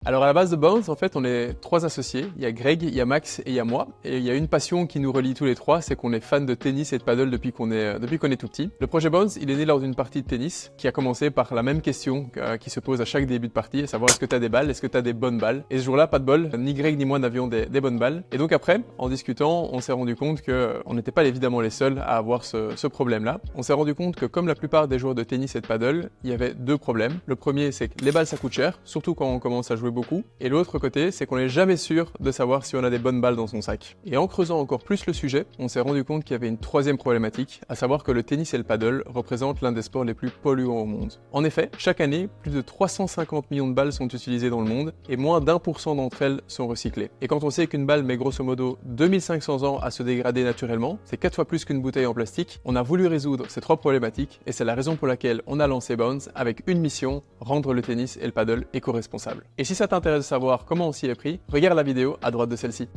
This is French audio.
Alors à la base de Bounce, en fait, on est trois associés. Il y a Greg, il y a Max et il y a moi. Et il y a une passion qui nous relie tous les trois, c'est qu'on est fans de tennis et de paddle depuis qu'on est tout petit. Le projet Bounce, il est né lors d'une partie de tennis qui a commencé par la même question qui se pose à chaque début de partie, à savoir est-ce que tu as des balles, est-ce que tu as des bonnes balles. Et ce jour-là, pas de bol, ni Greg ni moi n'avions des bonnes balles. Et donc après, en discutant, on s'est rendu compte qu'on n'était pas évidemment les seuls à avoir ce problème-là. On s'est rendu compte que comme la plupart des joueurs de tennis et de paddle, il y avait deux problèmes. Le premier, c'est que les balles ça coûte cher, surtout quand on commence à jouer beaucoup. Et l'autre côté, c'est qu'on n'est jamais sûr de savoir si on a des bonnes balles dans son sac. Et en creusant encore plus le sujet, on s'est rendu compte qu'il y avait une troisième problématique, à savoir que le tennis et le paddle représentent l'un des sports les plus polluants au monde. En effet, chaque année, plus de 350 millions de balles sont utilisées dans le monde et moins d'1% d'entre elles sont recyclées. Et quand on sait qu'une balle met grosso modo 2500 ans à se dégrader naturellement, c'est 4 fois plus qu'une bouteille en plastique, on a voulu résoudre ces trois problématiques et c'est la raison pour laquelle on a lancé Bounce avec une mission, rendre le tennis et le paddle éco-responsables. Et si ça t'intéresse de savoir comment on s'y est pris, regarde la vidéo à droite de celle-ci.